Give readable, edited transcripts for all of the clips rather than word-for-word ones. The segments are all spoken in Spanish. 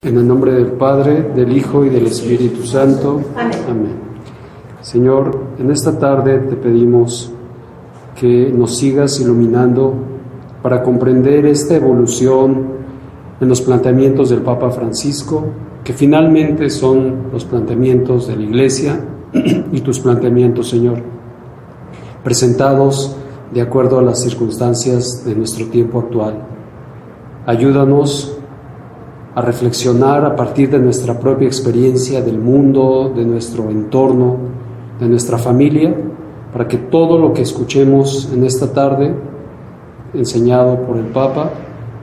En el nombre del Padre, del Hijo y del Espíritu Santo. Amén. Señor, en esta tarde te pedimos que nos sigas iluminando para comprender esta evolución en los planteamientos del Papa Francisco, que finalmente son los planteamientos de la Iglesia y tus planteamientos, Señor, presentados de acuerdo a las circunstancias de nuestro tiempo actual. Ayúdanos a reflexionar a partir de nuestra propia experiencia del mundo, de nuestro entorno, de nuestra familia, para que todo lo que escuchemos en esta tarde, enseñado por el Papa,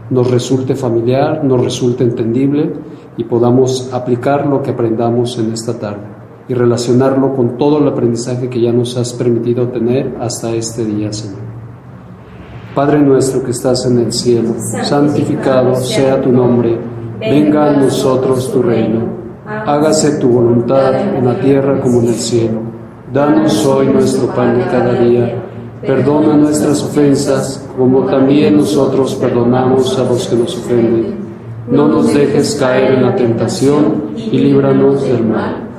nos resulte familiar, nos resulte entendible y podamos aplicar lo que aprendamos en esta tarde y relacionarlo con todo el aprendizaje que ya nos has permitido tener hasta este día, Señor. Padre nuestro que estás en el cielo, santificado sea tu nombre. Venga a nosotros tu reino, hágase tu voluntad en la tierra como en el cielo. Danos hoy nuestro pan de cada día, perdona nuestras ofensas, como también nosotros perdonamos a los que nos ofenden. No nos dejes caer en la tentación y líbranos del mal.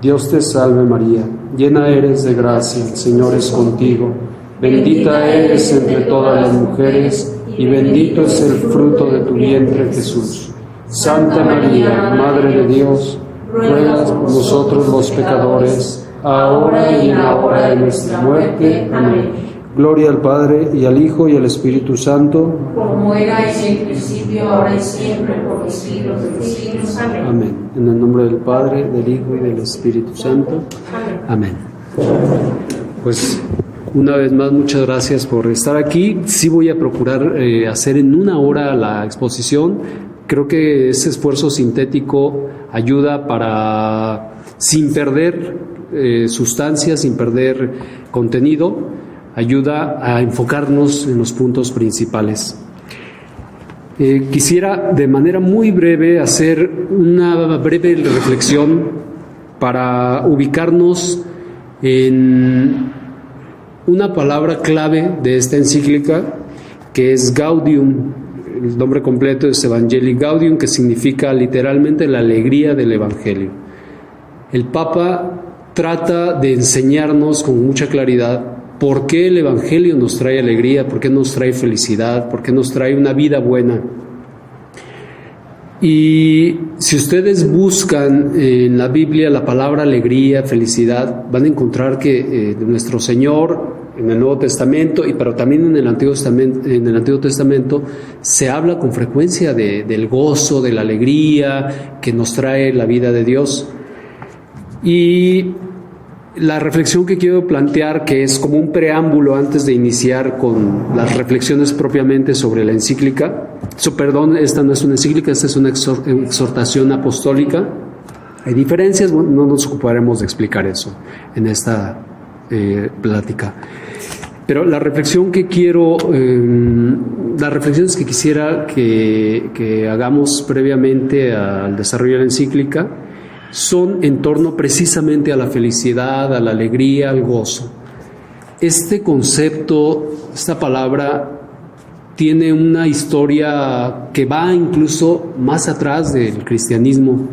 Dios te salve María, llena eres de gracia, el Señor es contigo. Bendita eres entre todas las mujeres y bendito es el fruto de tu vientre, Jesús. Santa María, Madre de Dios, ruega por nosotros los pecadores, ahora y en la hora de nuestra muerte. Amén. Gloria al Padre, y al Hijo, y al Espíritu Santo, como era en el principio, ahora y siempre, por los siglos de los siglos. Amén. Amén. En el nombre del Padre, del Hijo y del Espíritu Santo. Amén. Pues una vez más, muchas gracias por estar aquí. Sí voy a procurar hacer en una hora la exposición. Creo que ese esfuerzo sintético ayuda para, sin perder sustancia, sin perder contenido, ayuda a enfocarnos en los puntos principales. Quisiera de manera muy breve hacer una breve reflexión para ubicarnos en una palabra clave de esta encíclica, que es Gaudium. El nombre completo es Evangelii Gaudium, que significa literalmente la alegría del Evangelio. El Papa trata de enseñarnos con mucha claridad por qué el Evangelio nos trae alegría, por qué nos trae felicidad, por qué nos trae una vida buena. Y si ustedes buscan en la Biblia la palabra alegría, felicidad, van a encontrar que nuestro Señor en el Nuevo Testamento, pero también en el Antiguo Testamento se habla con frecuencia del gozo, de la alegría que nos trae la vida de Dios. Y la reflexión que quiero plantear, que es como un preámbulo antes de iniciar con las reflexiones propiamente sobre la encíclica, esta no es una encíclica, esta es una exhortación apostólica. Hay diferencias, bueno, no nos ocuparemos de explicar eso en esta plática. Pero las reflexiones que quisiera que hagamos previamente al desarrollo de la encíclica son en torno precisamente a la felicidad, a la alegría, al gozo. Este concepto, esta palabra, tiene una historia que va incluso más atrás del cristianismo.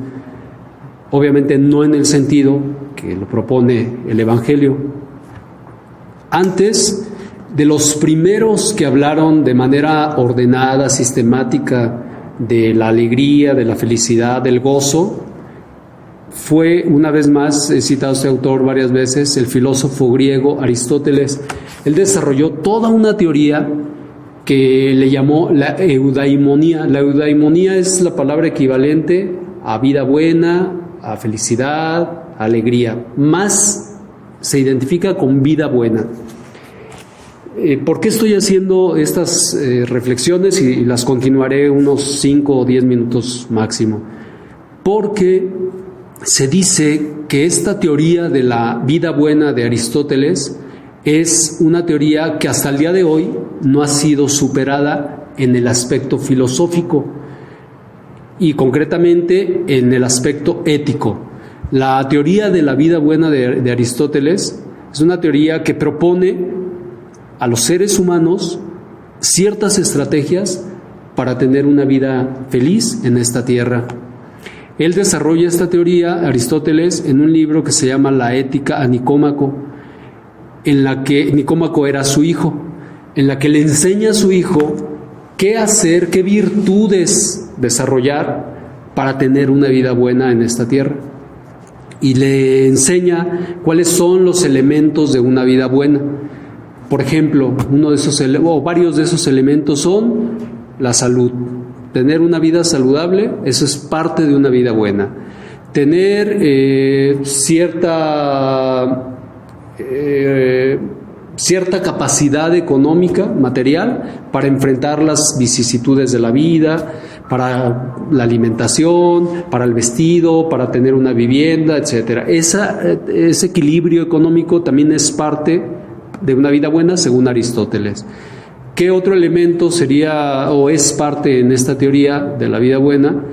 Obviamente no en el sentido que lo propone el Evangelio. Antes de los primeros que hablaron de manera ordenada, sistemática, de la alegría, de la felicidad, del gozo, fue, una vez más, he citado a este autor varias veces, el filósofo griego Aristóteles. Él desarrolló toda una teoría que le llamó la eudaimonía. La eudaimonía es la palabra equivalente a vida buena, a felicidad, a alegría. Más se identifica con vida buena. ¿Por qué estoy haciendo estas reflexiones? Y las continuaré unos 5 o 10 minutos máximo. Porque se dice que esta teoría de la vida buena de Aristóteles es una teoría que hasta el día de hoy no ha sido superada en el aspecto filosófico y concretamente en el aspecto ético. La teoría de la vida buena de Aristóteles es una teoría que propone a los seres humanos ciertas estrategias para tener una vida feliz en esta tierra. Él desarrolla esta teoría, Aristóteles, en un libro que se llama La Ética a Nicómaco, en la que Nicómaco era su hijo, en la que le enseña a su hijo qué hacer, qué virtudes desarrollar para tener una vida buena en esta tierra. Y le enseña cuáles son los elementos de una vida buena. Por ejemplo, varios de esos elementos son la salud. Tener una vida saludable, eso es parte de una vida buena. Tener cierta capacidad económica, material, para enfrentar las vicisitudes de la vida, para la alimentación, para el vestido, para tener una vivienda, etc. Ese equilibrio económico también es parte de una vida buena, según Aristóteles. ¿Qué otro elemento sería o es parte en esta teoría de la vida buena?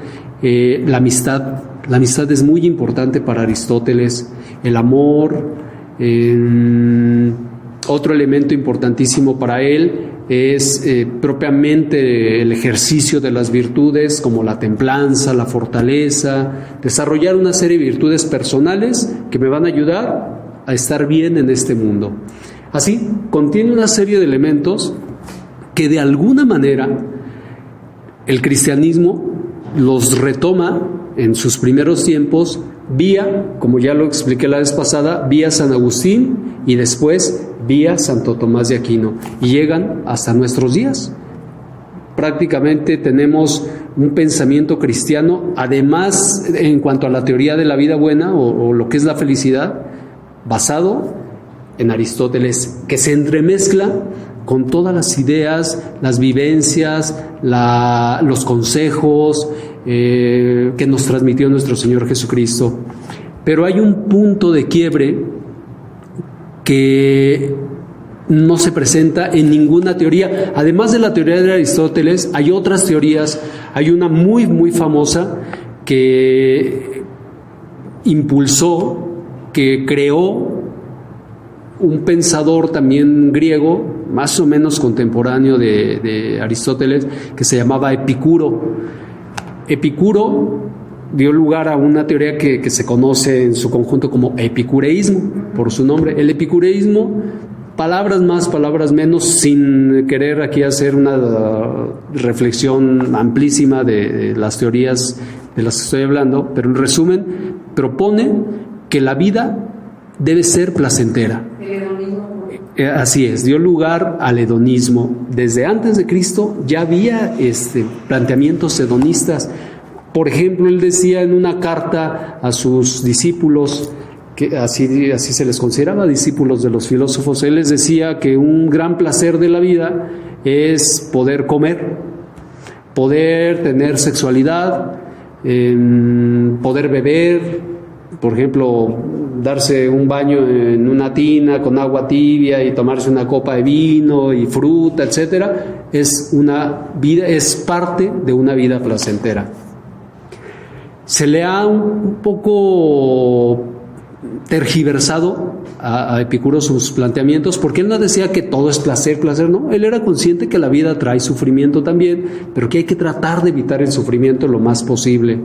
La amistad. La amistad es muy importante para Aristóteles. El amor. Otro elemento importantísimo para él es propiamente el ejercicio de las virtudes, como la templanza, la fortaleza, desarrollar una serie de virtudes personales que me van a ayudar a estar bien en este mundo. Así, contiene una serie de elementos que de alguna manera el cristianismo los retoma en sus primeros tiempos vía, como ya lo expliqué la vez pasada, vía San Agustín y después vía Santo Tomás de Aquino, y llegan hasta nuestros días. Prácticamente tenemos un pensamiento cristiano, además en cuanto a la teoría de la vida buena o lo que es la felicidad, basado en Aristóteles, que se entremezcla con todas las ideas, las vivencias, los consejos que nos transmitió nuestro Señor Jesucristo. Pero hay un punto de quiebre que no se presenta en ninguna teoría. Además de la teoría de Aristóteles, hay otras teorías. Hay una muy, muy famosa que impulsó, que creó un pensador también griego, más o menos contemporáneo de Aristóteles, que se llamaba Epicuro. Epicuro dio lugar a una teoría que se conoce en su conjunto como epicureísmo, por su nombre. El epicureísmo, palabras más, palabras menos, sin querer aquí hacer una reflexión amplísima de las teorías de las que estoy hablando, pero en resumen, propone que la vida debe ser placentera. Así es, dio lugar al hedonismo. Desde antes de Cristo ya había planteamientos hedonistas. Por ejemplo, él decía en una carta a sus discípulos, que así se les consideraba discípulos de los filósofos, él les decía que un gran placer de la vida es poder comer, poder tener sexualidad, poder beber, por ejemplo, darse un baño en una tina con agua tibia y tomarse una copa de vino y fruta, etcétera. Es parte de una vida placentera. Se le ha un poco tergiversado a Epicuro sus planteamientos, porque él no decía que todo es placer, no. Él era consciente que la vida trae sufrimiento también, pero que hay que tratar de evitar el sufrimiento lo más posible.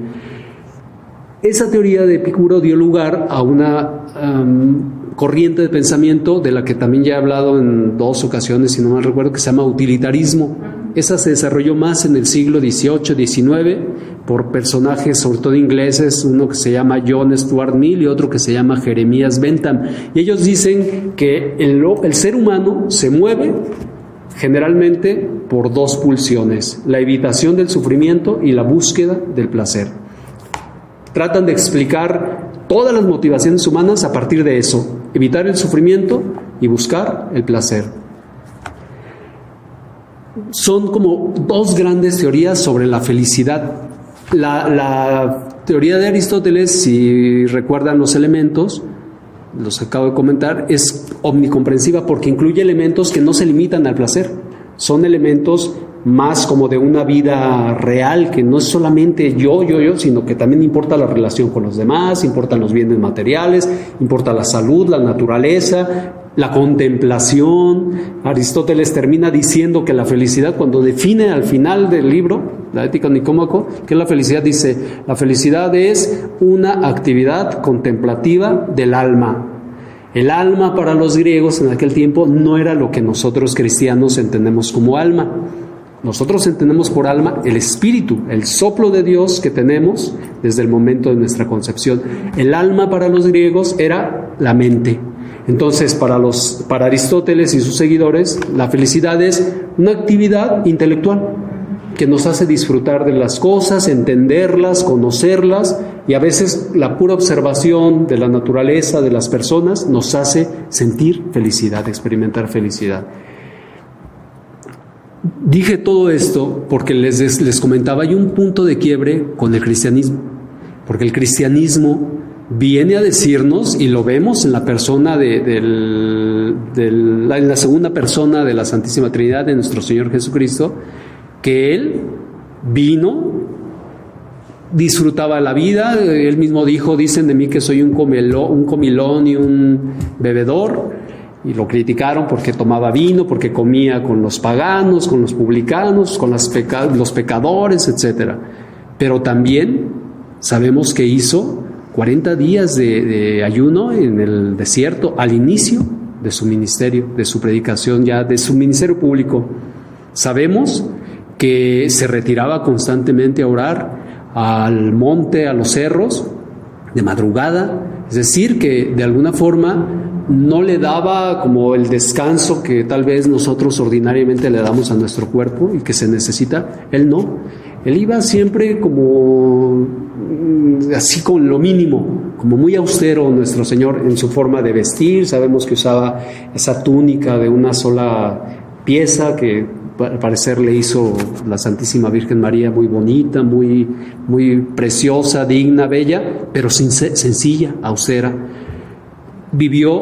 Esa teoría de Epicuro dio lugar a una corriente de pensamiento de la que también ya he hablado en 2 ocasiones, si no mal recuerdo, que se llama utilitarismo. Esa se desarrolló más en el siglo XVIII, XIX, por personajes, sobre todo ingleses, uno que se llama John Stuart Mill y otro que se llama Jeremías Bentham. Y ellos dicen que el ser humano se mueve generalmente por 2 pulsiones: la evitación del sufrimiento y la búsqueda del placer. Tratan de explicar todas las motivaciones humanas a partir de eso: evitar el sufrimiento y buscar el placer. Son como 2 grandes teorías sobre la felicidad. La teoría de Aristóteles, si recuerdan los elementos, los acabo de comentar, es omnicomprensiva porque incluye elementos que no se limitan al placer. Son elementos más como de una vida real, que no es solamente yo, sino que también importa la relación con los demás, importan los bienes materiales, importa la salud, la naturaleza, la contemplación. Aristóteles termina diciendo que la felicidad, cuando define al final del libro, la Ética Nicómaco, que es la felicidad, dice, la felicidad es una actividad contemplativa del alma. El alma para los griegos en aquel tiempo no era lo que nosotros cristianos entendemos como alma. Nosotros entendemos por alma el espíritu, el soplo de Dios que tenemos desde el momento de nuestra concepción. El alma para los griegos era la mente. Entonces, para Aristóteles y sus seguidores, la felicidad es una actividad intelectual que nos hace disfrutar de las cosas, entenderlas, conocerlas, y a veces la pura observación de la naturaleza, de las personas, nos hace sentir felicidad, experimentar felicidad. Dije todo esto porque les comentaba, hay un punto de quiebre con el cristianismo, porque el cristianismo viene a decirnos, y lo vemos en la persona en la segunda persona de la Santísima Trinidad, de nuestro Señor Jesucristo, que Él vino, disfrutaba la vida. Él mismo dijo, dicen de mí que soy un comilón y un bebedor, y lo criticaron porque tomaba vino, porque comía con los paganos, con los publicanos, con los pecadores, etc. Pero también sabemos que hizo 40 días de ayuno en el desierto al inicio de su ministerio, de su predicación, ya de su ministerio público. Sabemos que se retiraba constantemente a orar al monte, a los cerros, de madrugada, es decir, que de alguna forma no le daba como el descanso que tal vez nosotros ordinariamente le damos a nuestro cuerpo y que se necesita. Él no, él iba siempre como así con lo mínimo, como muy austero nuestro Señor en su forma de vestir. Sabemos que usaba esa túnica de una sola pieza que al parecer le hizo la Santísima Virgen María, muy bonita, muy, muy preciosa, digna, bella, pero sencilla, austera.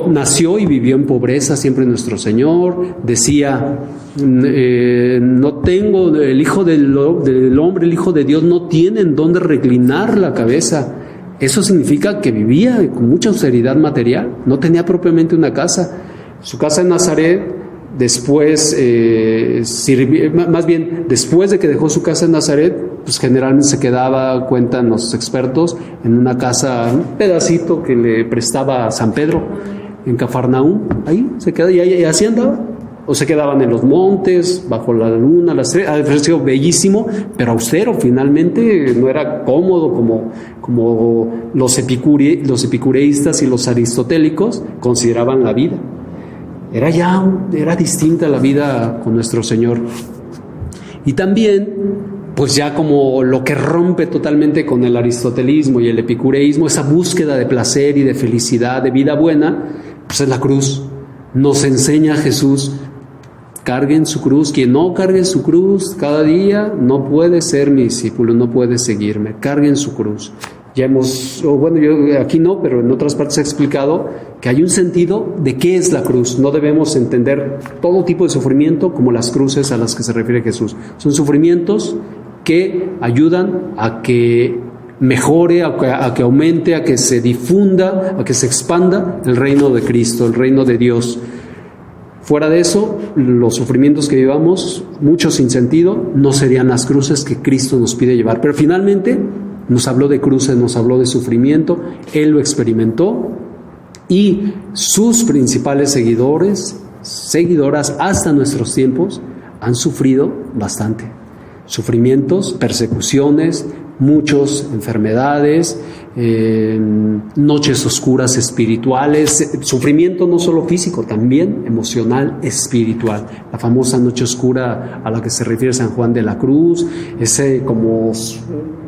Nació y vivió en pobreza siempre nuestro Señor. Decía, no tengo, el Hijo del Hombre, el Hijo de Dios, no tiene en dónde reclinar la cabeza. Eso significa que vivía con mucha austeridad material, no tenía propiamente una casa. Su casa en Nazaret, después después de que dejó su casa en Nazaret, pues generalmente se quedaba, cuentan los expertos, en una casa, un pedacito que le prestaba a San Pedro en Cafarnaúm. Ahí se quedaba y así andaba. O se quedaban en los montes, bajo la luna, las estrellas. Ha sido bellísimo, pero austero. Finalmente no era cómodo como los epicureístas y los aristotélicos consideraban la vida. Era distinta la vida con nuestro Señor. Y también, pues ya como lo que rompe totalmente con el aristotelismo y el epicureísmo, esa búsqueda de placer y de felicidad, de vida buena, pues es la cruz. Nos enseña Jesús, carguen su cruz. Quien no cargue su cruz cada día no puede ser mi discípulo, no puede seguirme. Carguen su cruz. Ya yo aquí no, pero en otras partes he explicado que hay un sentido de qué es la cruz. No debemos entender todo tipo de sufrimiento como las cruces a las que se refiere Jesús. Son sufrimientos que ayudan a que mejore, a que aumente, a que se difunda, a que se expanda el reino de Cristo, el reino de Dios. Fuera de eso, los sufrimientos que vivamos, muchos sin sentido, no serían las cruces que Cristo nos pide llevar. Pero finalmente nos habló de cruces, nos habló de sufrimiento. Él lo experimentó y sus principales seguidoras hasta nuestros tiempos han sufrido bastante. Sufrimientos, persecuciones, muchas enfermedades, noches oscuras espirituales, sufrimiento no solo físico, también emocional, espiritual. La famosa noche oscura a la que se refiere San Juan de la Cruz, ese como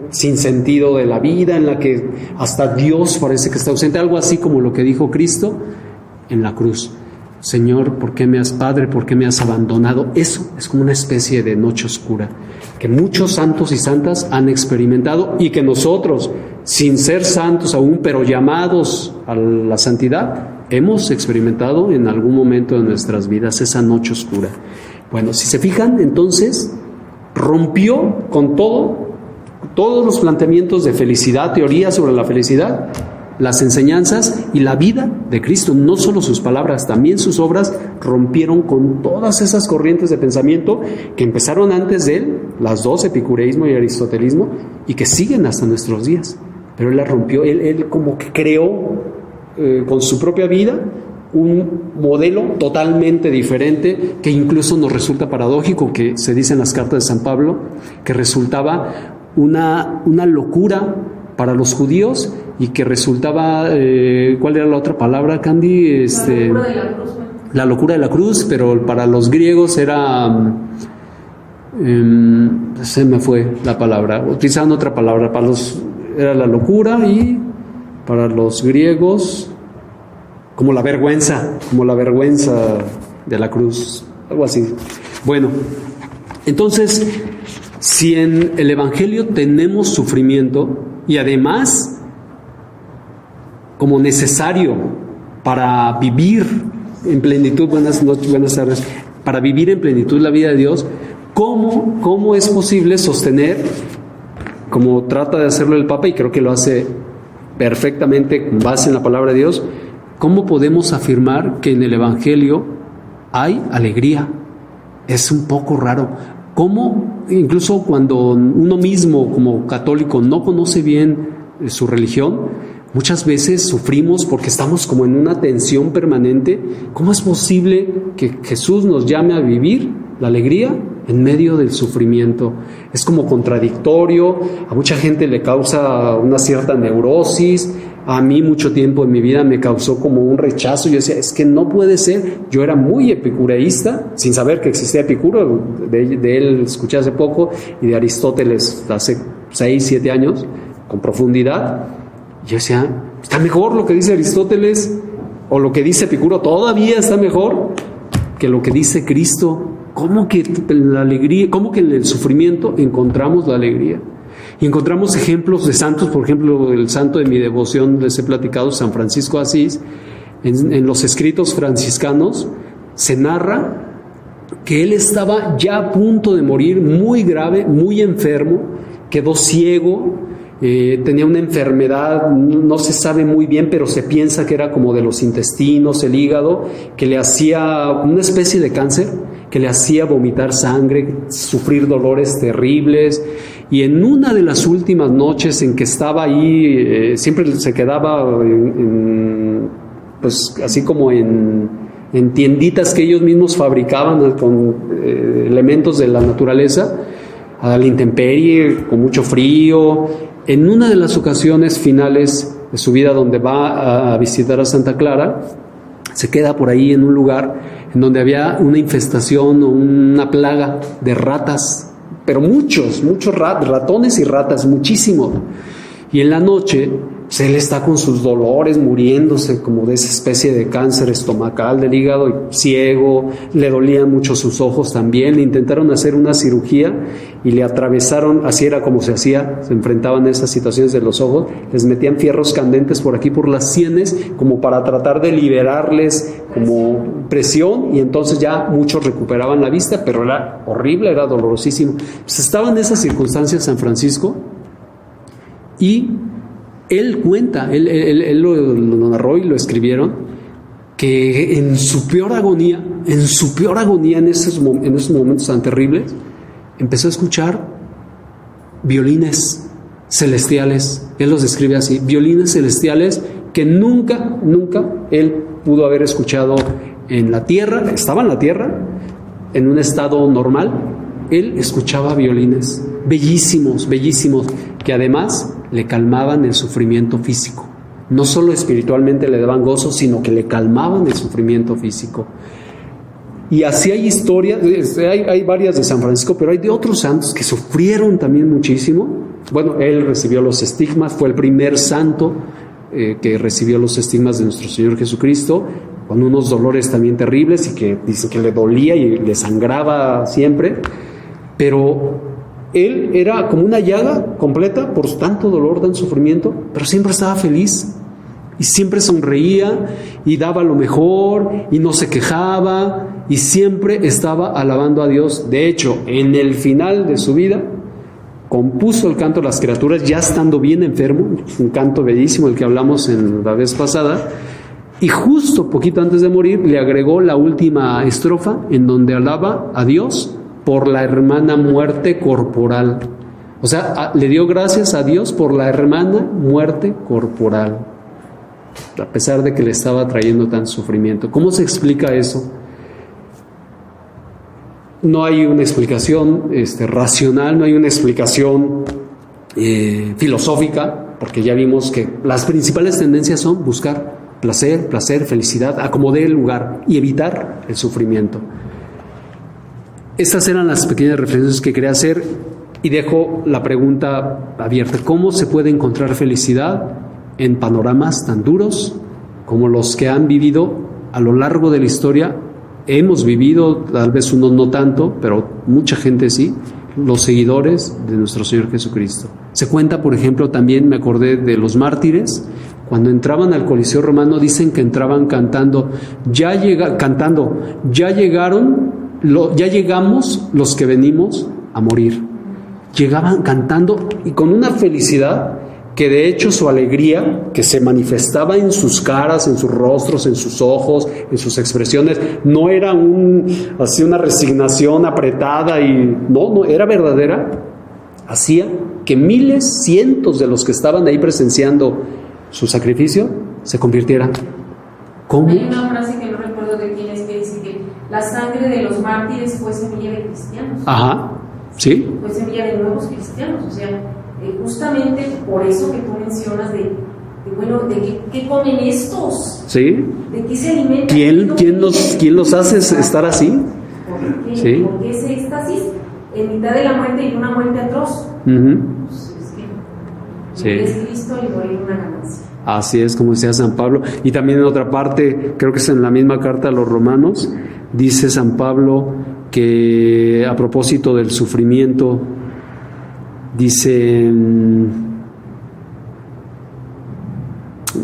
sin sentido de la vida, en la que hasta Dios parece que está ausente, algo así como lo que dijo Cristo en la cruz. Señor, Padre, ¿por qué me has abandonado? Eso es como una especie de noche oscura que muchos santos y santas han experimentado y que nosotros, sin ser santos aún, pero llamados a la santidad, hemos experimentado en algún momento de nuestras vidas esa noche oscura. Bueno, si se fijan, entonces rompió con todos los planteamientos de felicidad, teorías sobre la felicidad, las enseñanzas y la vida de Cristo. No solo sus palabras, también sus obras rompieron con todas esas corrientes de pensamiento que empezaron antes de él, las dos, epicureísmo y aristotelismo, y que siguen hasta nuestros días. Pero él las rompió, él como que creó con su propia vida un modelo totalmente diferente, que incluso nos resulta paradójico, que se dice en las cartas de San Pablo, que resultaba una locura para los judíos y que resultaba, ¿cuál era la otra palabra, Candy? La locura de la cruz. La locura de la cruz, pero para los griegos era, se me fue la palabra, utilizaban otra palabra, era la locura, y para los griegos como la vergüenza de la cruz, algo así. Bueno, entonces, si en el Evangelio tenemos sufrimiento y además como necesario para vivir en plenitud, buenas tardes, para vivir en plenitud la vida de Dios, ¿cómo es posible sostener, como trata de hacerlo el Papa, y creo que lo hace perfectamente con base en la palabra de Dios, cómo podemos afirmar que en el Evangelio hay alegría? Es un poco raro. ¿Cómo, incluso cuando uno mismo como católico no conoce bien su religión, muchas veces sufrimos porque estamos como en una tensión permanente? ¿Cómo es posible que Jesús nos llame a vivir la alegría en medio del sufrimiento? Es como contradictorio, a mucha gente le causa una cierta neurosis. A mí mucho tiempo en mi vida me causó como un rechazo. Yo decía, es que no puede ser. Yo era muy epicureísta, sin saber que existía Epicuro. De él escuché hace poco, y de Aristóteles hace 6, 7 años, con profundidad. Yo decía, está mejor lo que dice Aristóteles, o lo que dice Epicuro todavía está mejor que lo que dice Cristo. ¿Cómo que la alegría, cómo que en el sufrimiento encontramos la alegría? Y encontramos ejemplos de santos, por ejemplo, el santo de mi devoción, les he platicado, San Francisco de Asís. En los escritos franciscanos se narra que él estaba ya a punto de morir, muy grave, muy enfermo, quedó ciego, tenía una enfermedad, no se sabe muy bien, pero se piensa que era como de los intestinos, el hígado, que le hacía una especie de cáncer, que le hacía vomitar sangre, sufrir dolores terribles. Y en una de las últimas noches en que estaba ahí, siempre se quedaba pues así como en tienditas que ellos mismos fabricaban con elementos de la naturaleza, a la intemperie, con mucho frío. En una de las ocasiones finales de su vida, donde va a visitar a Santa Clara, se queda por ahí en un lugar en donde había una infestación o una plaga de ratas, pero muchos ratones y ratas, muchísimo. Y en la noche, pues él está con sus dolores, muriéndose como de esa especie de cáncer estomacal del hígado, y ciego, le dolían mucho sus ojos también. Le intentaron hacer una cirugía y le atravesaron, así era como se hacía, se enfrentaban a esas situaciones de los ojos, les metían fierros candentes por aquí, por las sienes, como para tratar de liberarles como presión, y entonces ya muchos recuperaban la vista, pero era horrible, era dolorosísimo. Pues estaba en esas circunstancias San Francisco, y él cuenta, él lo narró y lo escribieron, que en su peor agonía, en esos momentos tan terribles, empezó a escuchar violines celestiales. Él los describe así, violines celestiales que nunca él pudo haber escuchado en la tierra. Estaba en la tierra, en un estado normal. Él escuchaba violines bellísimos, que además le calmaban el sufrimiento físico. No solo espiritualmente le daban gozo, sino que le calmaban el sufrimiento físico. Y así hay historias, hay varias de San Francisco, pero hay de otros santos que sufrieron también muchísimo. Bueno, él recibió los estigmas, fue el primer santo que recibió los estigmas de nuestro Señor Jesucristo, con unos dolores también terribles, y que dicen que le dolía y le sangraba siempre. Pero él era como una llaga completa por tanto dolor, tan sufrimiento, pero siempre estaba feliz y siempre sonreía y daba lo mejor y no se quejaba y siempre estaba alabando a Dios. De hecho, en el final de su vida compuso el canto de las criaturas ya estando bien enfermo, un canto bellísimo el que hablamos en la vez pasada, y justo poquito antes de morir le agregó la última estrofa en donde alaba a Dios por la hermana muerte corporal. O sea, le dio gracias a Dios por la hermana muerte corporal, a pesar de que le estaba trayendo tanto sufrimiento. ¿Cómo se explica eso? No hay una explicación racional, no hay una explicación filosófica, porque ya vimos que las principales tendencias son buscar placer, felicidad, acomodar el lugar y evitar el sufrimiento. Estas eran las pequeñas reflexiones que quería hacer y dejo la pregunta abierta. ¿Cómo se puede encontrar felicidad en panoramas tan duros como los que han vivido a lo largo de la historia? Hemos vivido, tal vez unos no tanto, pero mucha gente sí, los seguidores de nuestro Señor Jesucristo. Se cuenta, por ejemplo, también me acordé de los mártires. Cuando entraban al Coliseo Romano, dicen que entraban cantando, ya llegamos los que venimos a morir. Llegaban cantando y con una felicidad que de hecho su alegría, que se manifestaba en sus caras, en sus rostros, en sus ojos, en sus expresiones, no era una resignación apretada no, era verdadera, hacía que miles, cientos de los que estaban ahí presenciando su sacrificio se convirtieran. ¿Cómo? Hay una frase que no recuerdo de quién es, que dice que la sangre de los mártires fue semilla de cristianos. Ajá, sí. Fue semilla de nuevos cristianos, o sea, justamente por eso que tú mencionas de qué comen estos, sí, de qué se alimentan, ¿Quién los hace estar así? ¿Por qué? Sí. ¿Por qué ese éxtasis en mitad de la muerte y una muerte atroz? Uh-huh. Pues es que Sí. es Cristo y morir una ganancia. Así es, como decía San Pablo. Y también en otra parte, creo que es en la misma carta a los Romanos, dice San Pablo que a propósito del sufrimiento, dice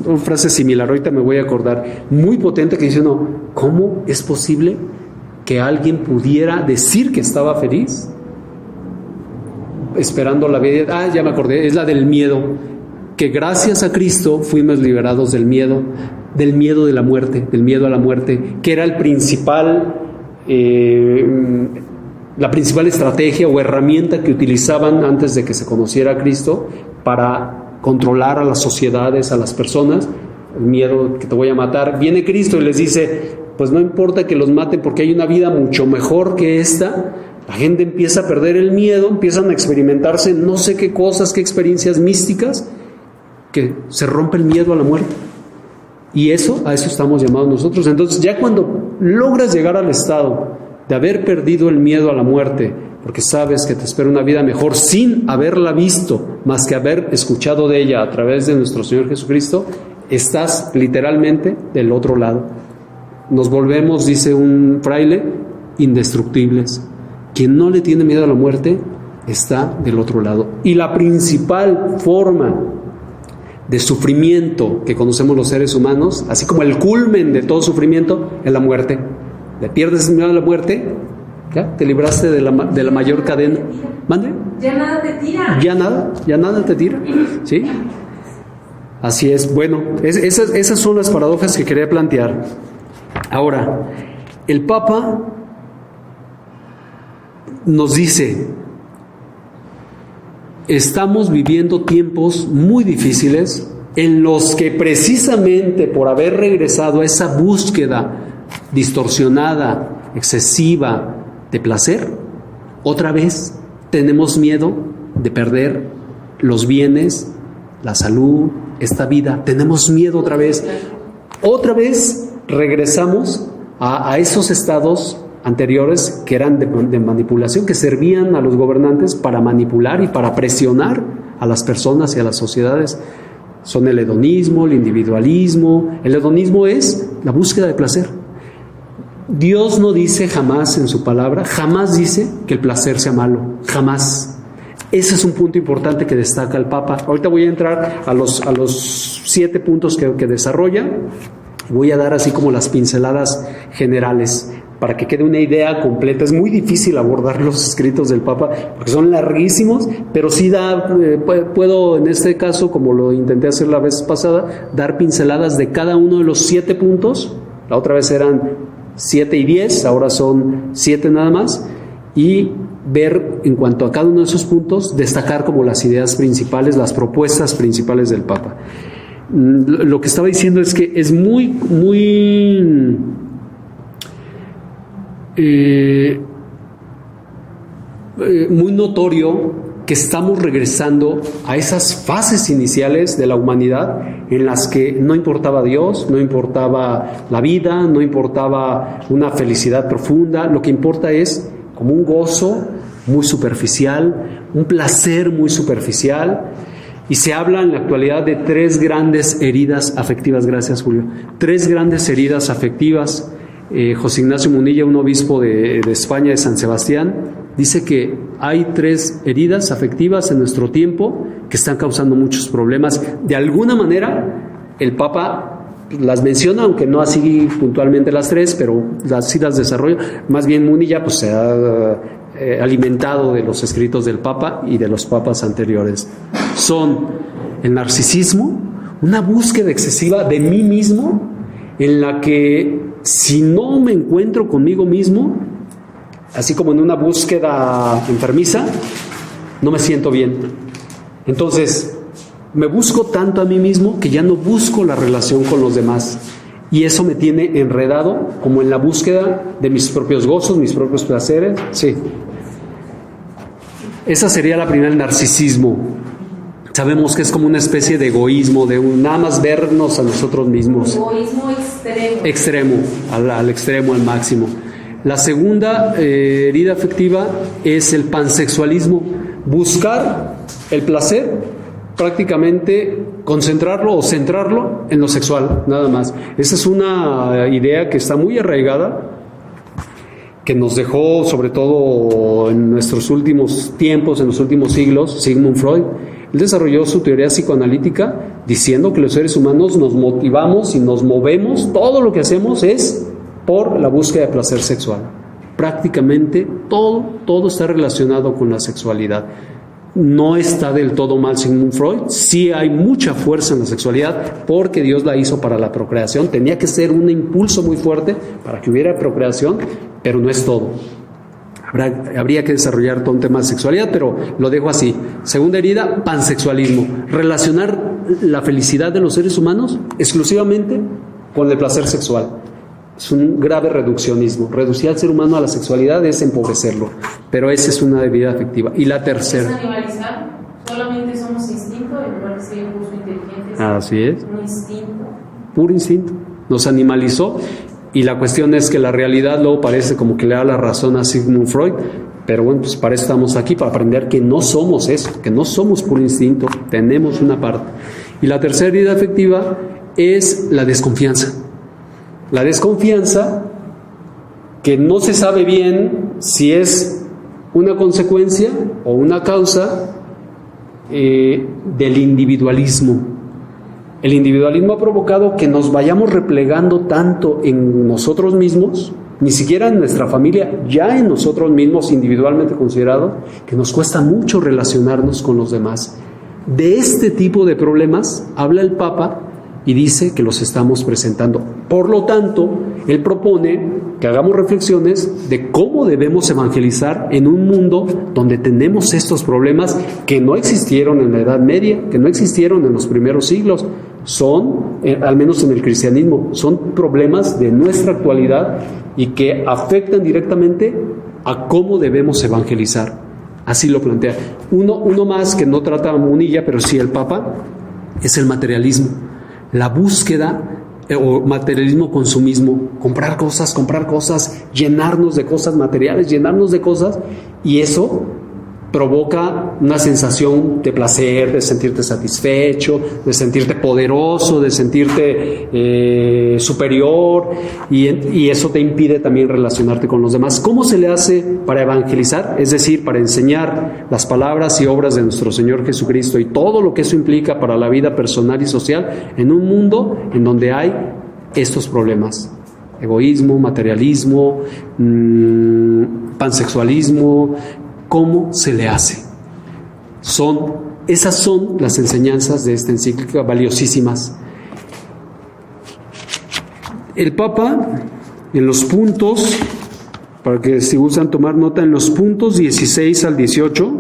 una frase similar, ahorita me voy a acordar, muy potente, que dice: no, ¿cómo es posible que alguien pudiera decir que estaba feliz esperando la vida? Ya me acordé, es la del miedo, que gracias a Cristo fuimos liberados del miedo de la muerte, del miedo a la muerte, que era la principal estrategia o herramienta que utilizaban antes de que se conociera a Cristo para controlar a las sociedades, a las personas. El miedo, que te voy a matar. Viene Cristo y les dice: pues no importa que los maten porque hay una vida mucho mejor que esta. La gente empieza a perder el miedo, empiezan a experimentarse no sé qué cosas, qué experiencias místicas, que se rompe el miedo a la muerte. Y a eso estamos llamados nosotros. Entonces, ya cuando logras llegar al estado de haber perdido el miedo a la muerte, porque sabes que te espera una vida mejor sin haberla visto, más que haber escuchado de ella a través de nuestro Señor Jesucristo, estás literalmente del otro lado. Nos volvemos, dice un fraile, indestructibles. Quien no le tiene miedo a la muerte está del otro lado. Y la principal forma de sufrimiento que conocemos los seres humanos, así como el culmen de todo sufrimiento, es la muerte. Le pierdes el miedo a la muerte, ya te libraste de la mayor cadena. ¿Mande? Ya nada te tira. Ya nada te tira. ¿Sí? Así es. Bueno, esas son las paradojas que quería plantear. Ahora, el Papa nos dice: estamos viviendo tiempos muy difíciles en los que precisamente por haber regresado a esa búsqueda distorsionada, excesiva de placer, otra vez tenemos miedo de perder los bienes, la salud, esta vida. Tenemos miedo otra vez. Otra vez regresamos a esos estados anteriores que eran de manipulación, que servían a los gobernantes para manipular y para presionar a las personas y a las sociedades. Son el hedonismo, el individualismo. El hedonismo es la búsqueda de placer. Dios no dice jamás en su palabra, jamás dice que el placer sea malo, jamás. Ese es un punto importante que destaca el Papa. Ahorita voy a entrar a los 7 puntos que desarrolla. Voy a dar así como las pinceladas generales. para que quede una idea completa. Es muy difícil abordar los escritos del Papa porque son larguísimos, pero sí puedo en este caso, como lo intenté hacer la vez pasada, dar pinceladas de cada uno de los 7 puntos. La otra vez eran 7 y 10, ahora son 7 nada más, y ver en cuanto a cada uno de esos puntos, destacar como las ideas principales, las propuestas principales del Papa. Lo que estaba diciendo es que es muy notorio que estamos regresando a esas fases iniciales de la humanidad en las que no importaba Dios, no importaba la vida, no importaba una felicidad profunda. Lo que importa es como un gozo muy superficial, un placer muy superficial. Y se habla en la actualidad de 3 grandes heridas afectivas. Gracias, Julio. 3 grandes heridas afectivas. José Ignacio Munilla, un obispo de España, de San Sebastián, dice que hay 3 heridas afectivas en nuestro tiempo que están causando muchos problemas. De alguna manera, el Papa las menciona, aunque no así puntualmente las 3, pero sí las desarrolla. Más bien Munilla pues, se ha alimentado de los escritos del Papa y de los papas anteriores. Son el narcisismo, una búsqueda excesiva de mí mismo, en la que si no me encuentro conmigo mismo, así como en una búsqueda enfermiza, no me siento bien. Entonces, me busco tanto a mí mismo que ya no busco la relación con los demás. Y eso me tiene enredado como en la búsqueda de mis propios gozos, mis propios placeres. Sí. Esa sería la primera, el narcisismo. Sabemos que es como una especie de egoísmo, de nada más vernos a nosotros mismos. Egoísmo extremo. Extremo, al extremo, al máximo. La segunda herida afectiva es el pansexualismo. Buscar el placer, prácticamente concentrarlo o centrarlo en lo sexual, nada más. Esa es una idea que está muy arraigada, que nos dejó sobre todo en nuestros últimos tiempos, en los últimos siglos, Sigmund Freud. Él desarrolló su teoría psicoanalítica diciendo que los seres humanos nos motivamos y nos movemos, todo lo que hacemos es por la búsqueda de placer sexual. Prácticamente todo está relacionado con la sexualidad. No está del todo mal Sigmund Freud, sí hay mucha fuerza en la sexualidad porque Dios la hizo para la procreación, tenía que ser un impulso muy fuerte para que hubiera procreación, pero no es todo. Habría que desarrollar todo un tema de sexualidad, pero lo dejo así. Segunda herida, pansexualismo. Relacionar la felicidad de los seres humanos exclusivamente con el placer sexual. Es un grave reduccionismo. Reducir al ser humano a la sexualidad es empobrecerlo, pero esa es una herida afectiva. Y la tercera. ¿Es animalizar? Solamente somos instinto en lugar de ser incluso inteligentes. Así es. Un instinto. Puro instinto. Nos animalizó. Y la cuestión es que la realidad luego parece como que le da la razón a Sigmund Freud, pero bueno, pues para eso estamos aquí, para aprender que no somos eso, que no somos puro instinto, tenemos una parte. Y la tercera herida afectiva es la desconfianza. La desconfianza que no se sabe bien si es una consecuencia o una causa del individualismo. El individualismo ha provocado que nos vayamos replegando tanto en nosotros mismos, ni siquiera en nuestra familia, ya en nosotros mismos individualmente considerados, que nos cuesta mucho relacionarnos con los demás. De este tipo de problemas habla el Papa y dice que los estamos presentando. Por lo tanto, él propone que hagamos reflexiones de cómo debemos evangelizar en un mundo donde tenemos estos problemas que no existieron en la Edad Media, que no existieron en los primeros siglos. Son, al menos en el cristianismo, son problemas de nuestra actualidad y que afectan directamente a cómo debemos evangelizar. Así lo plantea. Uno más que no trata a Munilla, pero sí el Papa, es el materialismo. La búsqueda o materialismo consumismo, comprar cosas, llenarnos de cosas materiales, llenarnos de cosas, y eso provoca una sensación de placer, de sentirte satisfecho, de sentirte poderoso, de sentirte superior, y eso te impide también relacionarte con los demás. ¿Cómo se le hace para evangelizar? Es decir, para enseñar las palabras y obras de nuestro Señor Jesucristo y todo lo que eso implica para la vida personal y social en un mundo en donde hay estos problemas. egoísmo, materialismo, pansexualismo. ¿Cómo se le hace? Esas son las enseñanzas de esta encíclica, valiosísimas. El Papa, en los puntos, para que si gustan tomar nota, en los puntos 16 al 18,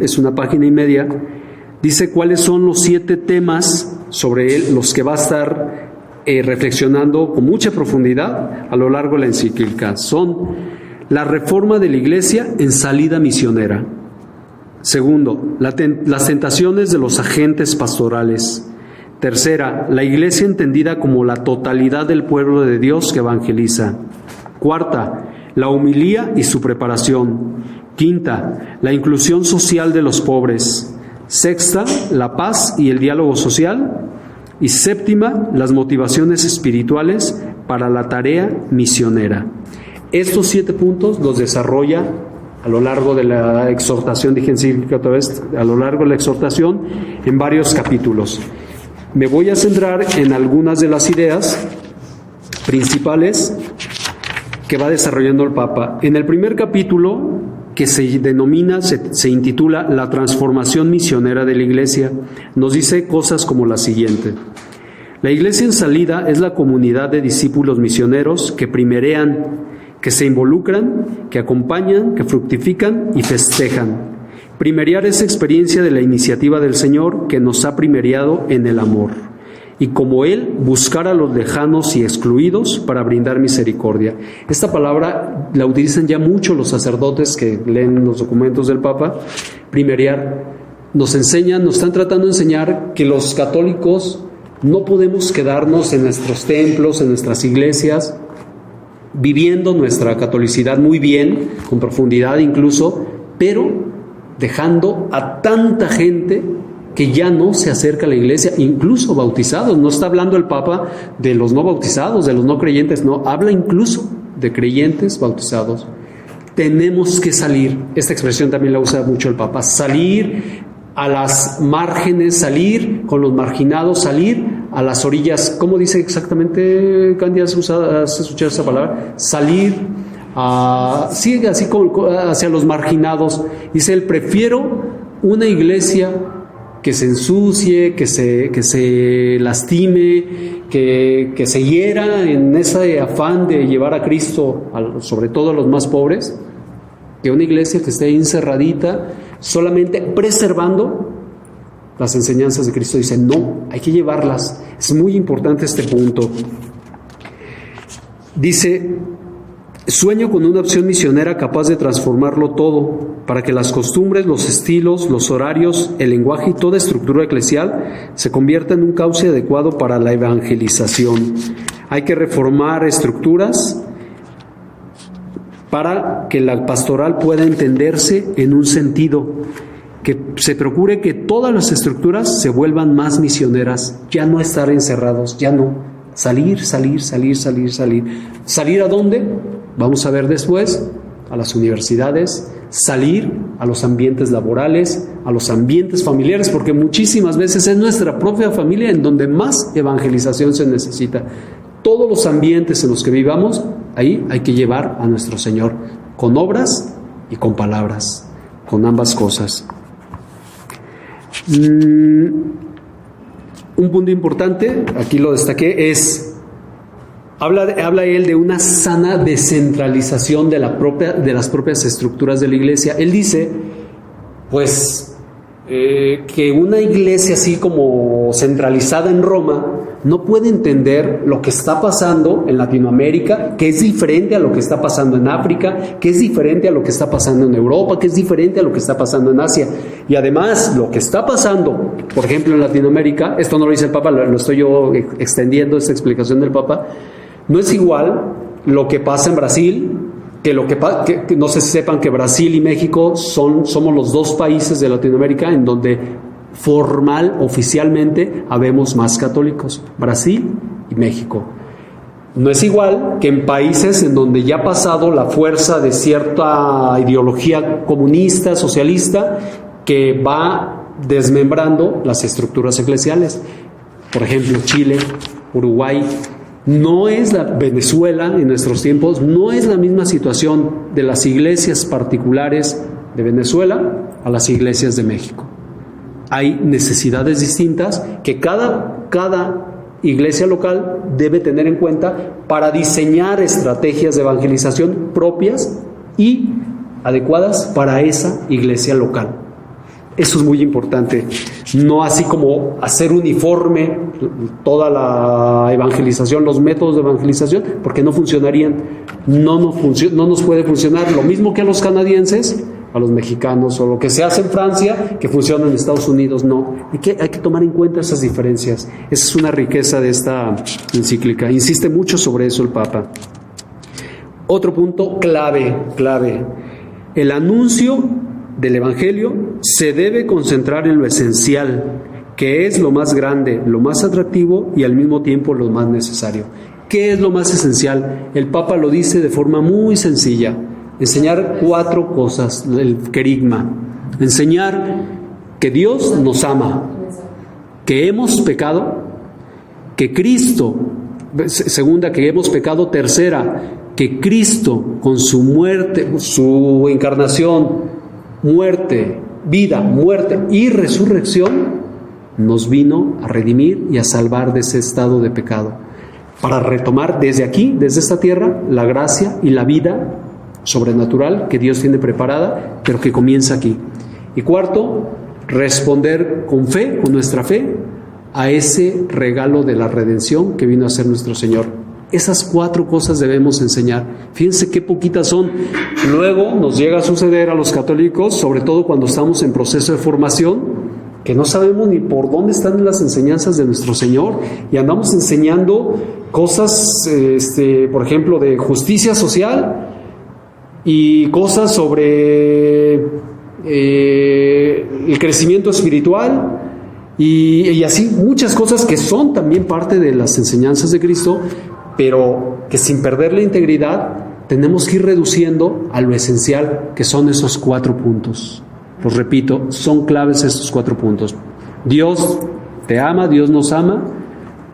es una página y media, dice cuáles son los 7 temas sobre los que va a estar reflexionando con mucha profundidad a lo largo de la encíclica. Son la reforma de la Iglesia en salida misionera. Segundo, las tentaciones de los agentes pastorales. Tercera, la Iglesia entendida como la totalidad del pueblo de Dios que evangeliza. Cuarta, la homilía y su preparación. Quinta, la inclusión social de los pobres. Sexta, la paz y el diálogo social. Y séptima, las motivaciones espirituales para la tarea misionera. Estos 7 puntos los desarrolla a lo largo de la exhortación, dije encíclica otra vez, a lo largo de la exhortación en varios capítulos. Me voy a centrar en algunas de las ideas principales que va desarrollando el Papa. En el primer capítulo, que se intitula La transformación misionera de la Iglesia, nos dice cosas como la siguiente. La Iglesia en salida es la comunidad de discípulos misioneros que primerean, que se involucran, que acompañan, que fructifican y festejan. Primeriar es experiencia de la iniciativa del Señor que nos ha primeriado en el amor. Y como Él, buscar a los lejanos y excluidos para brindar misericordia. Esta palabra la utilizan ya mucho los sacerdotes que leen los documentos del Papa. Primeriar nos están tratando de enseñar que los católicos no podemos quedarnos en nuestros templos, en nuestras iglesias, viviendo nuestra catolicidad muy bien, con profundidad incluso, pero dejando a tanta gente que ya no se acerca a la iglesia, incluso bautizados. No está hablando el Papa de los no bautizados, de los no creyentes, no, habla incluso de creyentes bautizados. Tenemos que salir, esta expresión también la usa mucho el Papa, salir a las márgenes, salir con los marginados, salir a las orillas. ¿Cómo dice exactamente, Candy? ¿Has escuchado esa palabra? Salir así como hacia los marginados. Dice él, prefiero una iglesia que se ensucie, que se lastime, que se hiera en ese afán de llevar a Cristo, sobre todo a los más pobres, que una iglesia que esté encerradita, solamente preservando las enseñanzas de Cristo. Dice, no, hay que llevarlas. Es muy importante este punto. Dice, sueño con una opción misionera capaz de transformarlo todo, para que las costumbres, los estilos, los horarios, el lenguaje y toda estructura eclesial se convierta en un cauce adecuado para la evangelización. Hay que reformar estructuras para que la pastoral pueda entenderse en un sentido, que se procure que todas las estructuras se vuelvan más misioneras, ya no estar encerrados, ya no, salir. ¿Salir a dónde? Vamos a ver después, a las universidades, salir a los ambientes laborales, a los ambientes familiares, porque muchísimas veces es nuestra propia familia en donde más evangelización se necesita. Todos los ambientes en los que vivamos, ahí hay que llevar a nuestro Señor, con obras y con palabras, con ambas cosas. Un punto importante, aquí lo destaqué, es, habla él de una sana descentralización de las propias estructuras de la iglesia. Él dice, pues, que una iglesia así como centralizada en Roma no puede entender lo que está pasando en Latinoamérica, que es diferente a lo que está pasando en África, que es diferente a lo que está pasando en Europa, que es diferente a lo que está pasando en Asia. Y además, lo que está pasando, por ejemplo, en Latinoamérica, esto no lo dice el Papa, lo estoy yo extendiendo, esta explicación del Papa, no es igual lo que pasa en Brasil, que no se sepan que Brasil y México somos los dos países de Latinoamérica en donde oficialmente habemos más católicos, Brasil y México. No es igual que en países en donde ya ha pasado la fuerza de cierta ideología comunista, socialista, que va desmembrando las estructuras eclesiales. Por ejemplo, Chile, Uruguay, No es la Venezuela en nuestros tiempos, no es la misma situación de las iglesias particulares de Venezuela a las iglesias de México. Hay necesidades distintas que cada iglesia local debe tener en cuenta para diseñar estrategias de evangelización propias y adecuadas para esa iglesia local. Eso es muy importante. No así como hacer uniforme toda la evangelización, los métodos de evangelización, porque no funcionarían. No nos puede funcionar. Lo mismo que a los canadienses, a los mexicanos, o lo que se hace en Francia, que funciona en Estados Unidos, no. Hay que tomar en cuenta esas diferencias. Esa es una riqueza de esta encíclica. Insiste mucho sobre eso el Papa. Otro punto clave. El anuncio del Evangelio se debe concentrar en lo esencial, que es lo más grande, lo más atractivo y al mismo tiempo lo más necesario. ¿Qué es lo más esencial? El Papa lo dice de forma muy sencilla. Enseñar 4 cosas, el querigma. Enseñar que Dios nos ama, que hemos pecado, que Cristo, segunda, que hemos pecado, tercera, que Cristo con su muerte, su encarnación, muerte, vida, muerte y resurrección, nos vino a redimir y a salvar de ese estado de pecado, para retomar desde aquí, desde esta tierra, la gracia y la vida sobrenatural que Dios tiene preparada, pero que comienza aquí. Y cuarto, responder con fe, con nuestra fe, a ese regalo de la redención que vino a ser nuestro Señor. Esas 4 cosas debemos enseñar. Fíjense qué poquitas son. Luego nos llega a suceder a los católicos, sobre todo cuando estamos en proceso de formación, que no sabemos ni por dónde están las enseñanzas de nuestro Señor y andamos enseñando cosas, por ejemplo, de justicia social y cosas sobre el crecimiento espiritual y así muchas cosas que son también parte de las enseñanzas de Cristo, pero que sin perder la integridad tenemos que ir reduciendo a lo esencial, que son esos 4 puntos. Los repito, son claves estos 4 puntos. Dios te ama, Dios nos ama,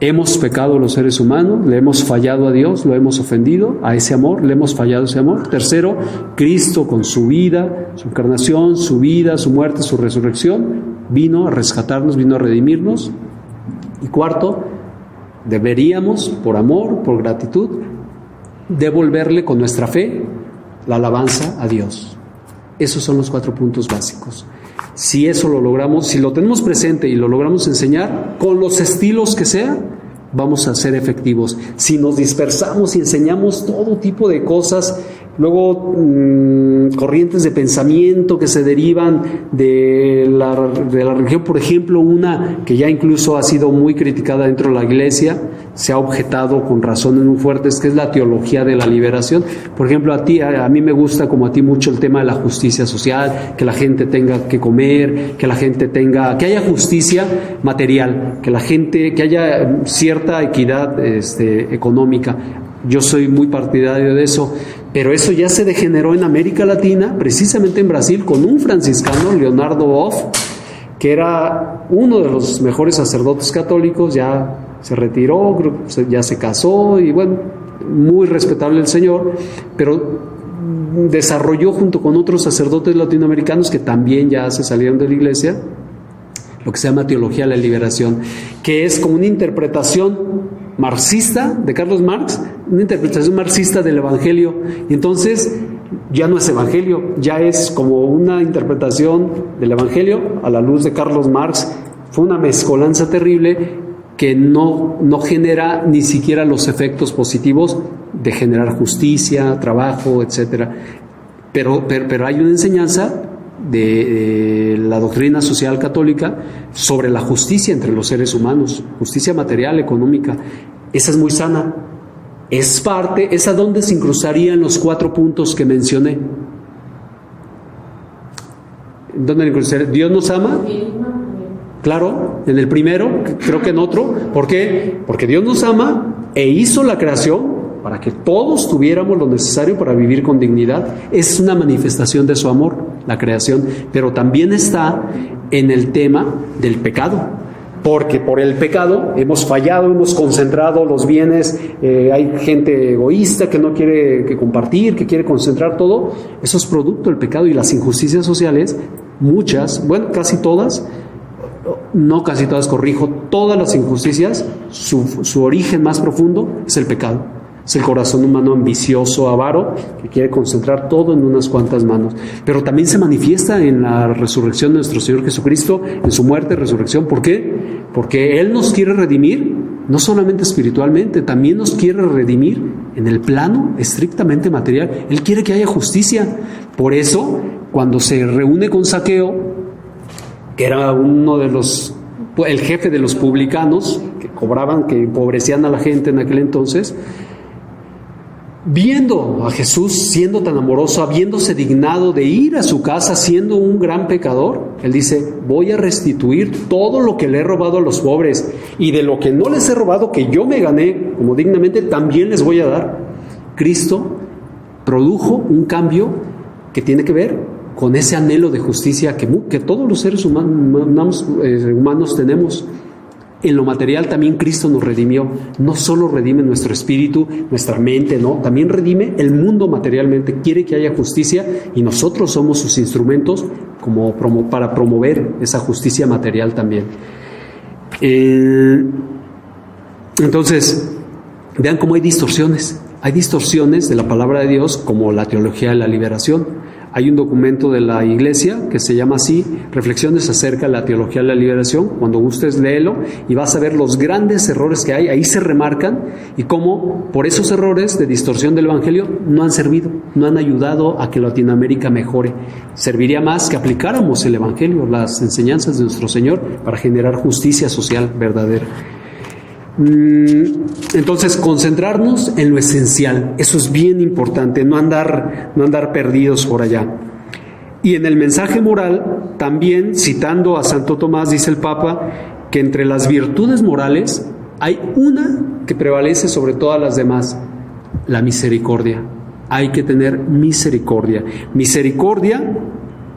hemos pecado los seres humanos, le hemos fallado a Dios, lo hemos ofendido a ese amor, le hemos fallado a ese amor. Tercero, Cristo con su vida, su encarnación, su vida, su muerte, su resurrección, vino a rescatarnos, vino a redimirnos. Y cuarto, deberíamos, por amor, por gratitud, devolverle con nuestra fe la alabanza a Dios. Esos son los 4 puntos básicos. Si eso lo logramos, si lo tenemos presente y lo logramos enseñar, con los estilos que sea, vamos a ser efectivos. Si nos dispersamos y enseñamos todo tipo de cosas, luego corrientes de pensamiento que se derivan de la religión, por ejemplo, una que ya incluso ha sido muy criticada dentro de la Iglesia, se ha objetado con razones muy fuertes, que es la teología de la liberación. Por ejemplo, a mí me gusta, como a ti, mucho el tema de la justicia social, que la gente tenga que comer, que haya justicia material, que haya cierta equidad económica. Yo soy muy partidario de eso, pero eso ya se degeneró en América Latina, precisamente en Brasil, con un franciscano, Leonardo Boff, que era uno de los mejores sacerdotes católicos. Ya se retiró, ya se casó y bueno, muy respetable el señor, pero desarrolló junto con otros sacerdotes latinoamericanos que también ya se salieron de la iglesia, lo que se llama teología de la liberación, que es como una interpretación marxista de Carlos Marx, una interpretación marxista del Evangelio. Y entonces ya no es Evangelio, ya es como una interpretación del Evangelio a la luz de Carlos Marx. Fue una mezcolanza terrible que no genera ni siquiera los efectos positivos de generar justicia, trabajo, etcétera. Pero hay una enseñanza de la doctrina social católica sobre la justicia entre los seres humanos, justicia material, económica. Esa es muy sana. Es a donde se incrustarían los 4 puntos que mencioné. ¿Dónde incrustaría? Dios nos ama. Claro, en el primero, creo que en otro. ¿Por qué? Porque Dios nos ama e hizo la creación para que todos tuviéramos lo necesario para vivir con dignidad. Es una manifestación de su amor, la creación, pero también está en el tema del pecado. Porque por el pecado hemos fallado, hemos concentrado los bienes, hay gente egoísta que no quiere compartir, que quiere concentrar todo. Eso es producto del pecado, y las injusticias sociales, muchas, bueno, casi todas, no casi todas, corrijo, todas las injusticias, su origen más profundo es el pecado. Es el corazón humano ambicioso, avaro, que quiere concentrar todo en unas cuantas manos. Pero también se manifiesta en la resurrección de nuestro Señor Jesucristo, en su muerte y resurrección. ¿Por qué? Porque Él nos quiere redimir, no solamente espiritualmente, también nos quiere redimir en el plano estrictamente material. Él quiere que haya justicia. Por eso, cuando se reúne con Zaqueo, que era el jefe de los publicanos, que cobraban, que empobrecían a la gente en aquel entonces, viendo a Jesús siendo tan amoroso, habiéndose dignado de ir a su casa siendo un gran pecador, él dice: voy a restituir todo lo que le he robado a los pobres, y de lo que no les he robado, que yo me gané como dignamente, también les voy a dar. Cristo produjo un cambio que tiene que ver con ese anhelo de justicia que todos los seres humanos tenemos. En lo material también Cristo nos redimió. No solo redime nuestro espíritu, nuestra mente, no, también redime el mundo materialmente. Quiere que haya justicia, y nosotros somos sus instrumentos para promover esa justicia material también. Entonces, vean cómo hay distorsiones. Hay distorsiones de la palabra de Dios, como la teología de la liberación. Hay un documento de la Iglesia que se llama así: Reflexiones acerca de la teología de la liberación. Cuando gustes, léelo y vas a ver los grandes errores que hay. Ahí se remarcan, y cómo por esos errores de distorsión del Evangelio no han servido, no han ayudado a que Latinoamérica mejore. Serviría más que aplicáramos el Evangelio, las enseñanzas de nuestro Señor, para generar justicia social verdadera. Entonces, concentrarnos en lo esencial, eso es bien importante, no andar perdidos por allá. Y en el mensaje moral, también citando a Santo Tomás, dice el Papa que entre las virtudes morales hay una que prevalece sobre todas las demás: la misericordia. Hay que tener misericordia. Misericordia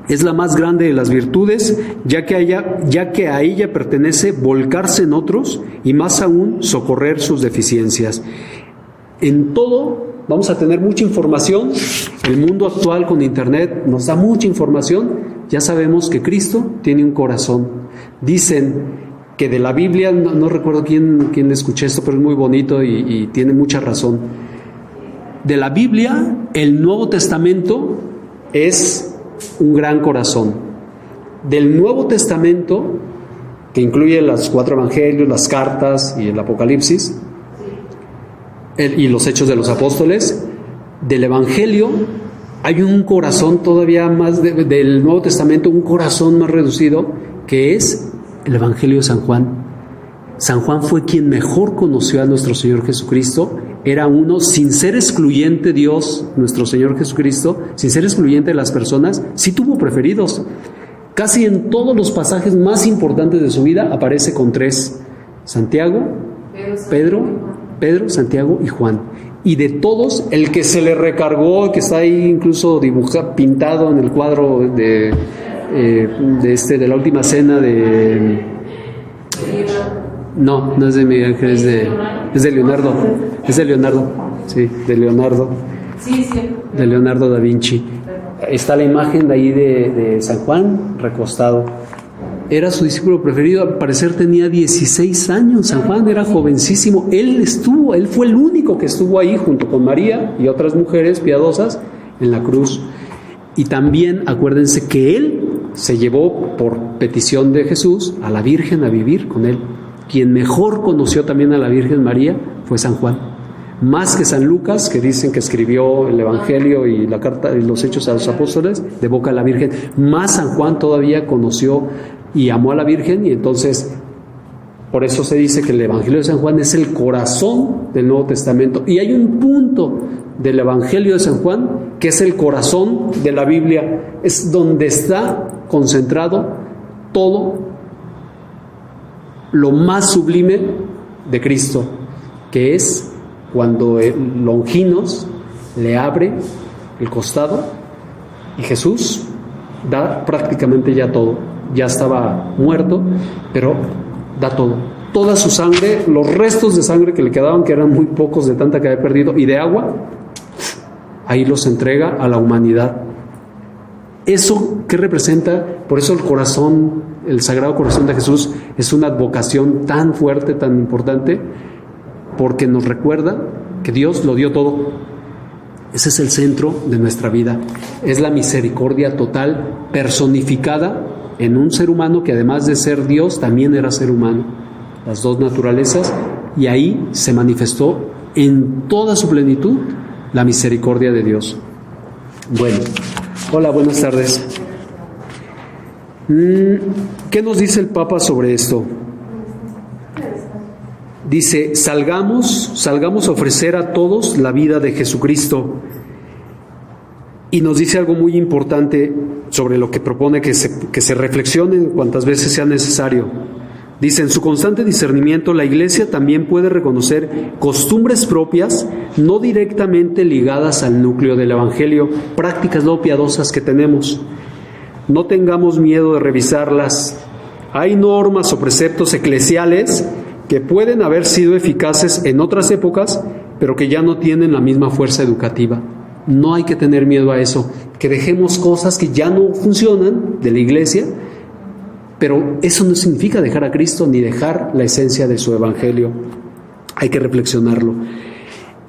es la más grande de las virtudes, ya que a ella pertenece volcarse en otros, y más aún socorrer sus deficiencias. En todo vamos a tener mucha información. El mundo actual con Internet nos da mucha información. Ya sabemos que Cristo tiene un corazón. Dicen que de la Biblia, no recuerdo quién escuché esto, pero es muy bonito y tiene mucha razón. De la Biblia, el Nuevo Testamento es un gran corazón. Del Nuevo Testamento, que incluye los 4 evangelios, las cartas y el Apocalipsis, y los Hechos de los Apóstoles, del Evangelio hay un corazón todavía más del Nuevo Testamento, un corazón más reducido, que es el Evangelio de San Juan. San Juan fue quien mejor conoció a nuestro Señor Jesucristo. Era uno, sin ser excluyente, Dios, nuestro Señor Jesucristo, sin ser excluyente de las personas, sí tuvo preferidos. Casi en todos los pasajes más importantes de su vida aparece con 3: Santiago, Pedro, Santiago y Juan. Y de todos, el que se le recargó, que está ahí incluso pintado en el cuadro de la última cena de... No es de Miguel Ángel, es de Leonardo. Es de Leonardo, sí, de Leonardo. Sí. De Leonardo da Vinci. Está la imagen de ahí de San Juan recostado. Era su discípulo preferido. Al parecer tenía 16 años. San Juan era jovencísimo. Él fue el único que estuvo ahí junto con María y otras mujeres piadosas en la cruz. Y también acuérdense que él se llevó, por petición de Jesús, a la Virgen a vivir con él. Quien mejor conoció también a la Virgen María fue San Juan, más que San Lucas, que dicen que escribió el Evangelio y la carta y los Hechos a los Apóstoles de boca de la Virgen. Más San Juan todavía conoció y amó a la Virgen, y entonces por eso se dice que el Evangelio de San Juan es el corazón del Nuevo Testamento. Y hay un punto del Evangelio de San Juan que es el corazón de la Biblia, es donde está concentrado todo lo más sublime de Cristo, que es cuando Longinos le abre el costado y Jesús da prácticamente ya todo. Ya estaba muerto, pero da todo. Toda su sangre, los restos de sangre que le quedaban, que eran muy pocos de tanta que había perdido, y de agua, ahí los entrega a la humanidad. ¿Eso qué representa? Por eso el corazón, el Sagrado Corazón de Jesús es una advocación tan fuerte, tan importante, porque nos recuerda que Dios lo dio todo. Ese es el centro de nuestra vida. Es la misericordia total personificada en un ser humano que además de ser Dios también era ser humano. Las dos naturalezas, y ahí se manifestó en toda su plenitud la misericordia de Dios. Bueno, hola, buenas tardes. ¿Qué nos dice el Papa sobre esto? Dice, salgamos a ofrecer a todos la vida de Jesucristo. Y nos dice algo muy importante sobre lo que propone que se reflexione cuantas veces sea necesario. Dice, en su constante discernimiento, la Iglesia también puede reconocer costumbres propias, no directamente ligadas al núcleo del Evangelio, prácticas no piadosas que tenemos. No tengamos miedo de revisarlas. Hay normas o preceptos eclesiales que pueden haber sido eficaces en otras épocas, pero que ya no tienen la misma fuerza educativa. No hay que tener miedo a eso, que dejemos cosas que ya no funcionan de la Iglesia, pero eso no significa dejar a Cristo ni dejar la esencia de su Evangelio. Hay que reflexionarlo.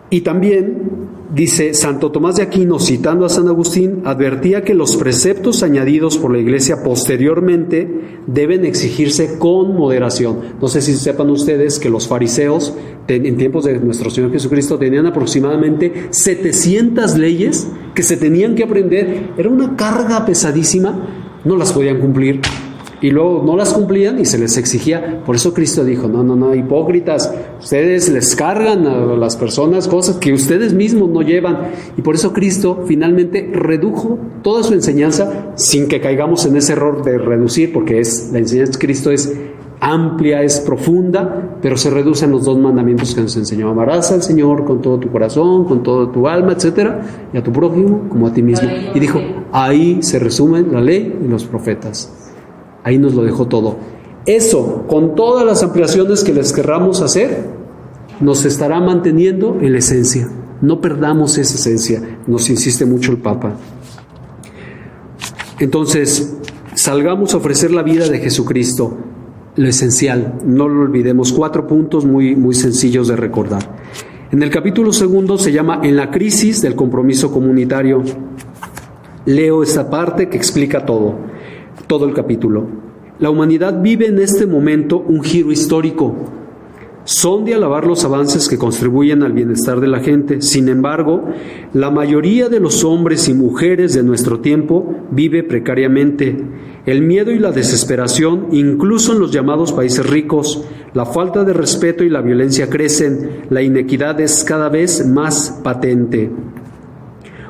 Y también dice Santo Tomás de Aquino, citando a San Agustín, advertía que los preceptos añadidos por la Iglesia posteriormente deben exigirse con moderación. No sé si sepan ustedes que los fariseos en tiempos de nuestro Señor Jesucristo tenían aproximadamente 700 leyes que se tenían que aprender. Era una carga pesadísima, no las podían cumplir. Y luego no las cumplían y se les exigía. Por eso Cristo dijo, no, hipócritas, ustedes les cargan a las personas cosas que ustedes mismos no llevan. Y por eso Cristo finalmente redujo toda su enseñanza, sin que caigamos en ese error de reducir, porque la enseñanza de Cristo es amplia, es profunda, pero se reducen los dos mandamientos que nos enseñó: amarás al Señor con todo tu corazón, con toda tu alma, etcétera, y a tu prójimo como a ti mismo. Y dijo, ahí se resumen la ley y los profetas. Ahí nos lo dejó todo. Eso, con todas las ampliaciones que les querramos hacer, nos estará manteniendo en la esencia. No perdamos esa esencia, nos insiste mucho el Papa. Entonces, salgamos a ofrecer la vida de Jesucristo, lo esencial, no lo olvidemos. 4 puntos muy, muy sencillos de recordar. En el capítulo 2 se llama En la crisis del compromiso comunitario. Leo esta parte que explica todo el capítulo. La humanidad vive en este momento un giro histórico. Son de alabar los avances que contribuyen al bienestar de la gente. Sin embargo, la mayoría de los hombres y mujeres de nuestro tiempo vive precariamente. El miedo y la desesperación, incluso en los llamados países ricos, la falta de respeto y la violencia crecen. La inequidad es cada vez más patente.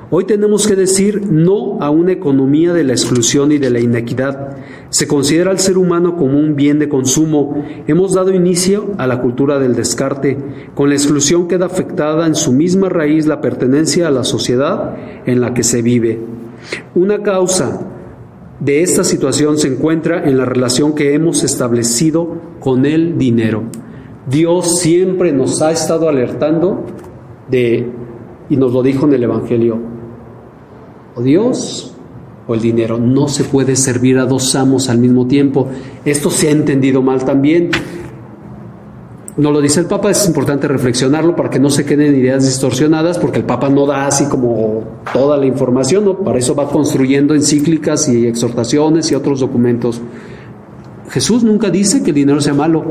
Hoy tenemos que decir no a una economía de la exclusión y de la inequidad. Se considera al ser humano como un bien de consumo. Hemos dado inicio a la cultura del descarte. Con la exclusión queda afectada en su misma raíz la pertenencia a la sociedad en la que se vive. Una causa de esta situación se encuentra en la relación que hemos establecido con el dinero. Dios siempre nos ha estado alertando y nos lo dijo en el Evangelio: o Dios o el dinero. No se puede servir a dos amos al mismo tiempo. Esto se ha entendido mal también. No lo dice el Papa, es importante reflexionarlo para que no se queden ideas distorsionadas, porque el Papa no da así como toda la información, ¿no? Para eso va construyendo encíclicas y exhortaciones y otros documentos. Jesús nunca dice que el dinero sea malo.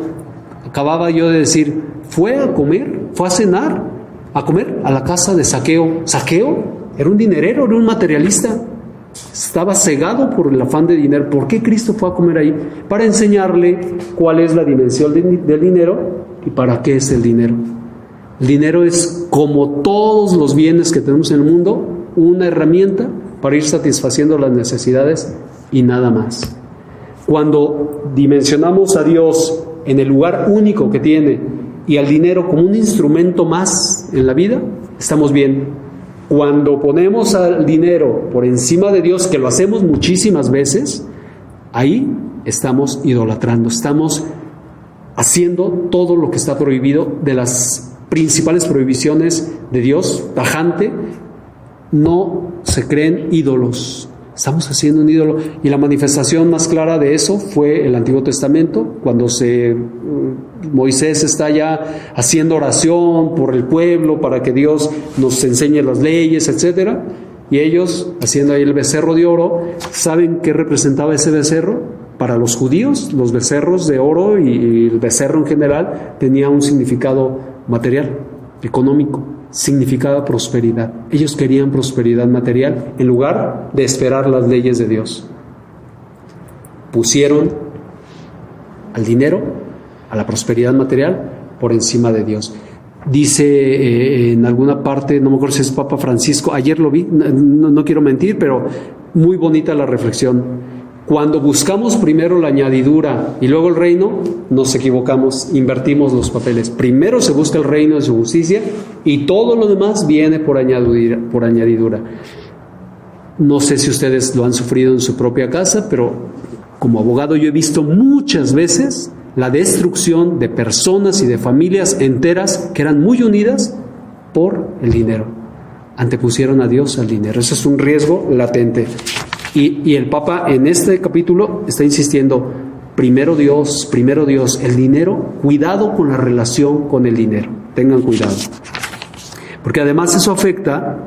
Acababa yo de decir, fue a comer, fue a cenar, a comer a la casa de Zaqueo. Zaqueo era un dinerero, era un materialista. Estaba cegado por el afán de dinero. ¿Por qué Cristo fue a comer ahí? Para enseñarle cuál es la dimensión del dinero y para qué es el dinero. El dinero es, como todos los bienes que tenemos en el mundo, una herramienta para ir satisfaciendo las necesidades y nada más. Cuando dimensionamos a Dios en el lugar único que tiene y al dinero como un instrumento más en la vida, estamos bien. Cuando ponemos al dinero por encima de Dios, que lo hacemos muchísimas veces, ahí estamos idolatrando, estamos haciendo todo lo que está prohibido, de las principales prohibiciones de Dios, tajante. No se creen ídolos. Estamos haciendo un ídolo, y la manifestación más clara de eso fue el Antiguo Testamento, cuando Moisés está ya haciendo oración por el pueblo para que Dios nos enseñe las leyes, etcétera, y ellos haciendo ahí el becerro de oro. ¿Saben qué representaba ese becerro? Para los judíos, los becerros de oro y el becerro en general tenía un significado material, económico. Significaba prosperidad. Ellos querían prosperidad material en lugar de esperar las leyes de Dios. Pusieron al dinero, a la prosperidad material, por encima de Dios. Dice en alguna parte, no me acuerdo si es Papa Francisco, ayer lo vi, no quiero mentir, pero muy bonita la reflexión. Cuando buscamos primero la añadidura y luego el reino, nos equivocamos, invertimos los papeles. Primero se busca el reino de su justicia y todo lo demás viene por añadidura. No sé si ustedes lo han sufrido en su propia casa, pero como abogado yo he visto muchas veces la destrucción de personas y de familias enteras que eran muy unidas por el dinero. Antepusieron a Dios al dinero. Eso es un riesgo latente. Y el Papa en este capítulo está insistiendo, primero Dios, el dinero, cuidado con la relación con el dinero, tengan cuidado. Porque además eso afecta